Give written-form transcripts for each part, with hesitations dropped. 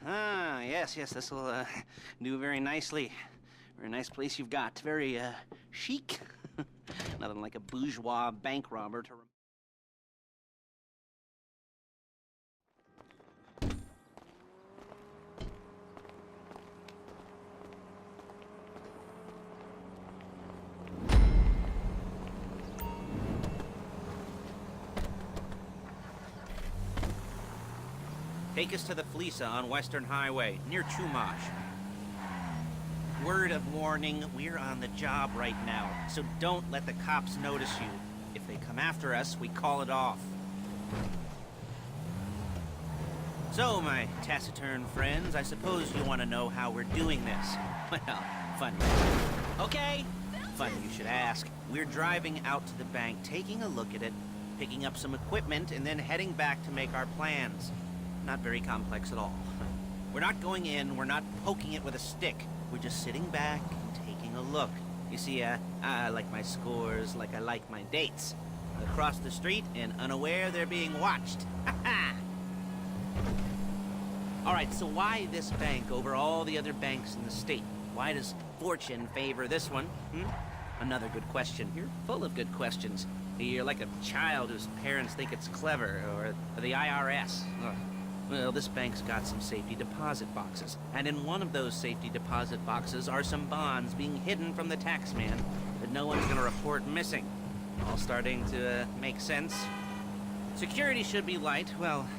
Ah, yes, this will do very nicely. Very nice place you've got. Very chic. Nothing like a bourgeois bank robber to... Take us to the Fleeca on Western Highway, near Chumash. Word of warning, we're on the job right now, so don't let the cops notice you. If they come after us, we call it off. So, my taciturn friends, I suppose you want to know how we're doing this. Well, funny. Okay, funny you should ask. We're driving out to the bank, taking a look at it, picking up some equipment, and then heading back to make our plans. Not very complex at all. We're not going in, we're not poking it with a stick. We're just sitting back and taking a look. You see, I like my scores like I like my dates. Across the street and unaware they're being watched. Alright, so why this bank over all the other banks in the state? Why does fortune favor this one? Another good question. You're full of good questions. You're like a child whose parents think it's clever, or the IRS. Ugh. Well, this bank's got some safety deposit boxes, and in one of those safety deposit boxes are some bonds being hidden from the taxman that no one's gonna report missing. All starting to make sense. Security should be light, well,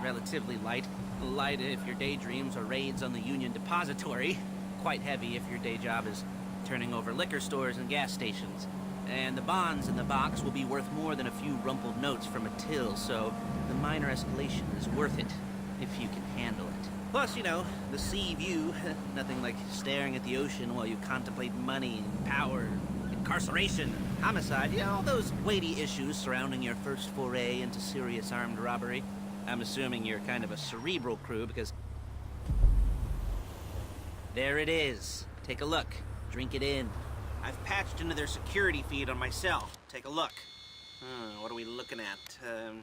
relatively light. Light if your daydreams are raids on the Union Depository. Quite heavy if your day job is turning over liquor stores and gas stations. And the bonds in the box will be worth more than a few rumpled notes from a till, so the minor escalation is worth it. If you can handle it. Plus, you know, the sea view, nothing like staring at the ocean while you contemplate money and power, incarceration, homicide, you know, all those weighty issues surrounding your first foray into serious armed robbery. I'm assuming you're kind of a cerebral crew because... There it is. Take a look. Drink it in. I've patched into their security feed on my cell. Take a look. What are we looking at?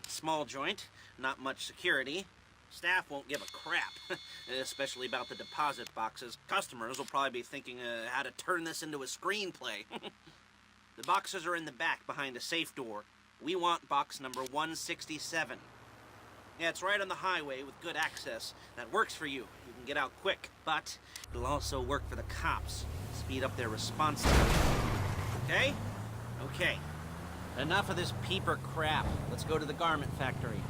Small joint, not much security. Staff won't give a crap, especially about the deposit boxes. Customers will probably be thinking how to turn this into a screenplay. The boxes are in the back behind a safe door. We want box number 167. Yeah, it's right on the highway with good access. That works for you. You can get out quick, but it'll also work for the cops. Speed up their response time. Okay? Okay. Enough of this peeper crap. Let's go to the garment factory.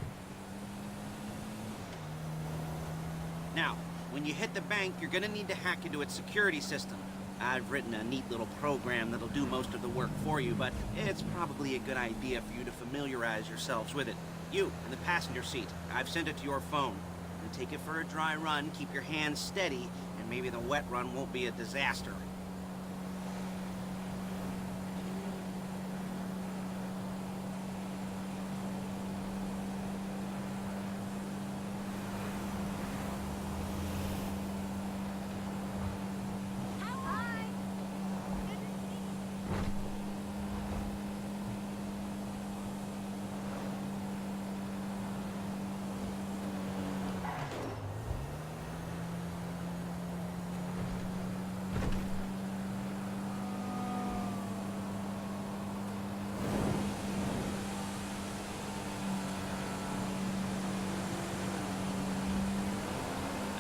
Now, when you hit the bank, you're gonna need to hack into its security system. I've written a neat little program that'll do most of the work for you, but it's probably a good idea for you to familiarize yourselves with it. You, in the passenger seat, I've sent it to your phone. And take it for a dry run, keep your hands steady, and maybe the wet run won't be a disaster.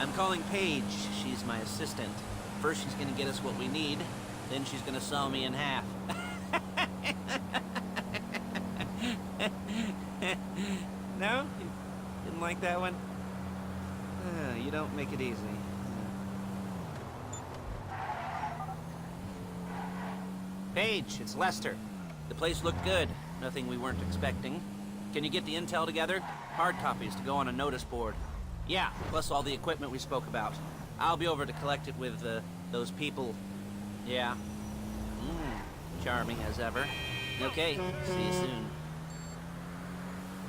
I'm calling Paige. She's my assistant. First she's gonna get us what we need, then she's gonna saw me in half. No? You didn't like that one? You don't make it easy. Paige, it's Lester. The place looked good. Nothing we weren't expecting. Can you get the intel together? Hard copies to go on a notice board. Yeah, plus all the equipment we spoke about. I'll be over to collect it with, those people. Yeah. Charming as ever. Okay, see you soon.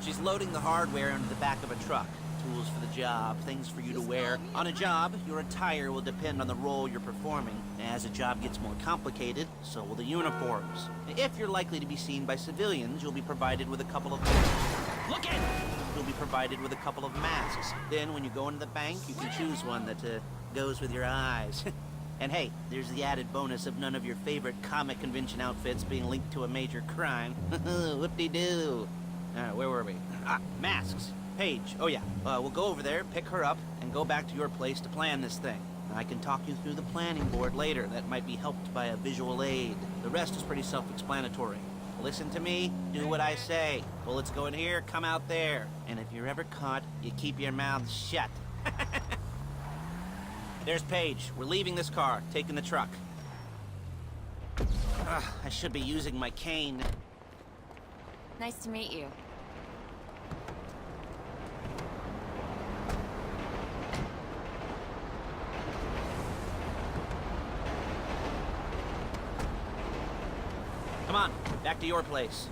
She's loading the hardware into the back of a truck. tools for the job, things for you to wear. On a job, your attire will depend on the role you're performing. As the job gets more complicated, so will the uniforms. If you're likely to be seen by civilians, you'll be provided with a couple of... Look at it! You'll be provided with a couple of masks. Then, when you go into the bank, you can choose one that goes with your eyes. And hey, there's the added bonus of none of your favorite comic convention outfits being linked to a major crime. Whoop-de-doo. Where were we? Masks. Paige. Oh yeah, we'll go over there, pick her up, and go back to your place to plan this thing. I can talk you through the planning board later. That might be helped by a visual aid. The rest is pretty self-explanatory. Listen to me, do what I say. Bullets go in here, come out there. And if you're ever caught, you keep your mouth shut. There's Paige. We're leaving this car, taking the truck. I should be using my cane. Nice to meet you. Come on, back to your place.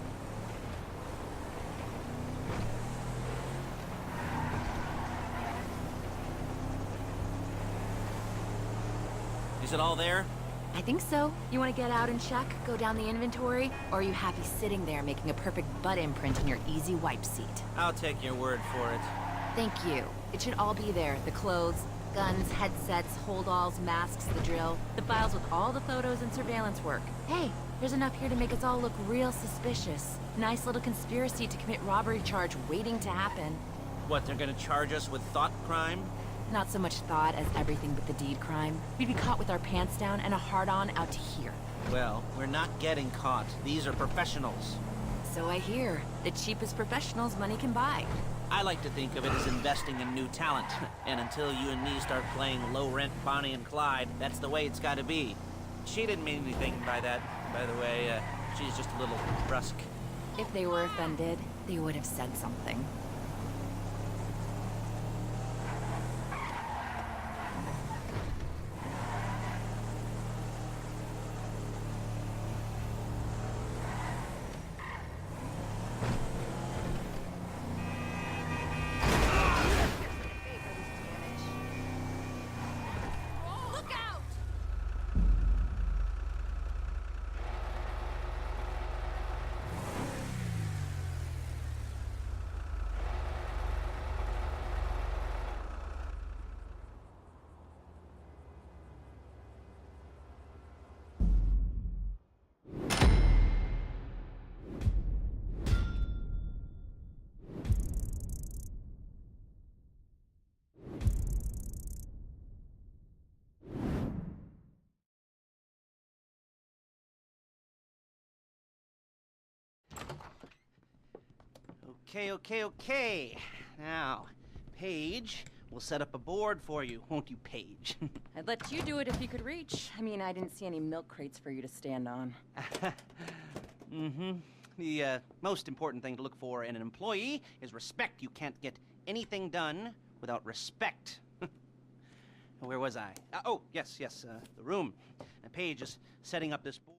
Is it all there? I think so. You want to get out and check, go down the inventory, or are you happy sitting there making a perfect butt imprint in your easy wipe seat? I'll take your word for it. Thank you. It should all be there. The clothes, guns, headsets, hold-alls, masks, the drill, the files with all the photos and surveillance work. Hey, there's enough here to make us all look real suspicious. Nice little conspiracy to commit robbery charge waiting to happen. What, they're gonna charge us with thought crime? Not so much thought as everything but the deed crime. We'd be caught with our pants down and a hard-on out to here. Well, we're not getting caught. These are professionals. So I hear. The cheapest professionals money can buy. I like to think of it as investing in new talent. And until you and me start playing low-rent Bonnie and Clyde, that's the way it's gotta be. She didn't mean anything by that, by the way. She's just a little brusque. If they were offended, they would have said something. Okay. Now, Paige, we'll set up a board for you, won't you, Paige? I'd let you do it if you could reach. I mean, I didn't see any milk crates for you to stand on. The most important thing to look for in an employee is respect. You can't get anything done without respect. Where was I? Oh, yes, the room. Paige is setting up this board.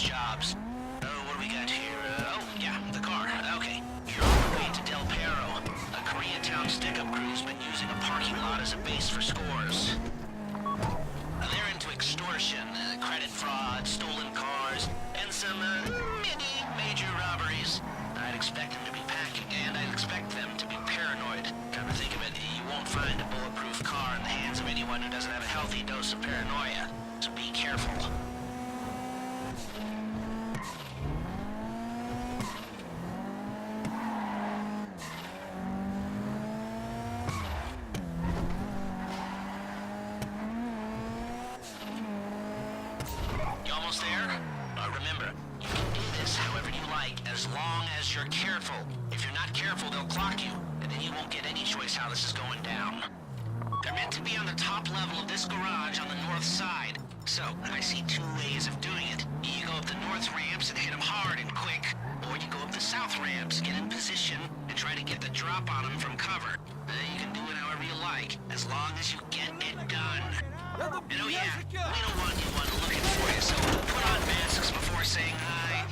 Jobs. Oh, what do we got here? Oh, yeah, the car. Okay. You're on the way to Del Perro. A Koreatown stick-up crew's been using a parking lot as a base for scores. They're into extortion, credit fraud, stolen cars, and some, mini major robberies. I'd expect them to be packing, and I'd expect them to be paranoid. Come to think of it, you won't find a bulletproof car in the hands of anyone who doesn't have a healthy dose of paranoia. So be careful. almost there? Remember, you can do this however you like, as long as you're careful. If you're not careful, they'll clock you, and then you won't get any choice how this is going down. They're meant to be on the top level of this garage on the north side. So, I see two ways of doing it. You go up the north ramps and hit them hard and quick, or you go up the south ramps, get in position, and try to get the drop on them from cover. You can do it however you like, as long as you get it done. And oh yeah, we don't want anyone looking for you, so put on masks before saying hi.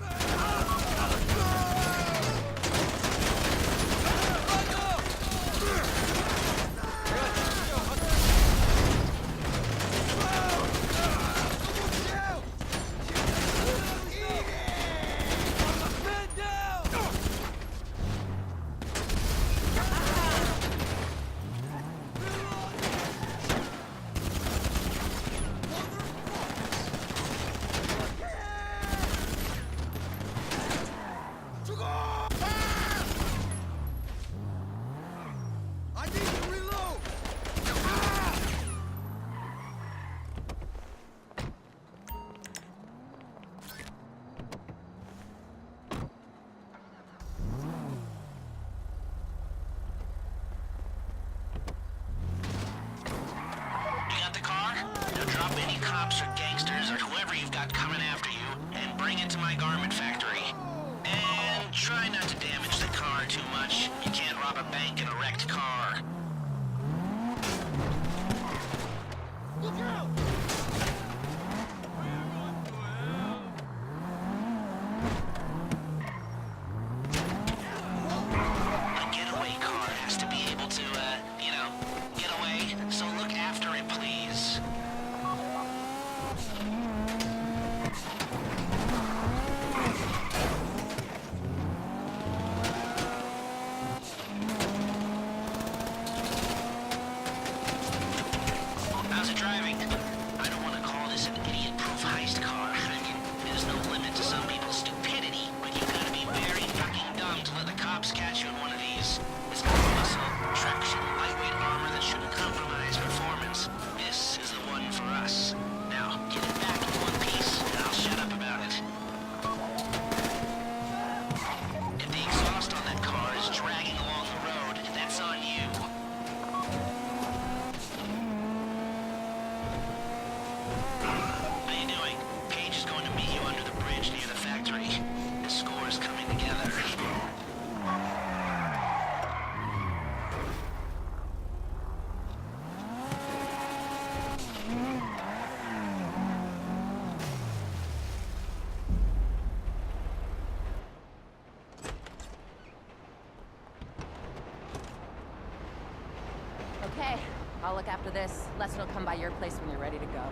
Cops or gangsters or whoever you've got coming after you, and bring it to my garment factory. And try not to damage the car too much. You can't rob a bank in a wrecked car. Look out! A getaway car has to be able to, get away. So look after it, please. How's it driving? I don't want to call this an idiot-proof heist car. I mean, there's no limit to some people's stupidity, but you've got to be very fucking dumb to let the cops catch you in one of these. It's got muscle, traction, lightweight armor that shouldn't compromise performance. This is the one for us. Now, get it back in one piece, and I'll shut up about it. If the exhaust on that car is dragging along the road, that's on you. How you doing? Paige is going to meet you under the bridge near the factory. The score is coming together. Okay, I'll look after this. Lester will come by your place when you're ready to go.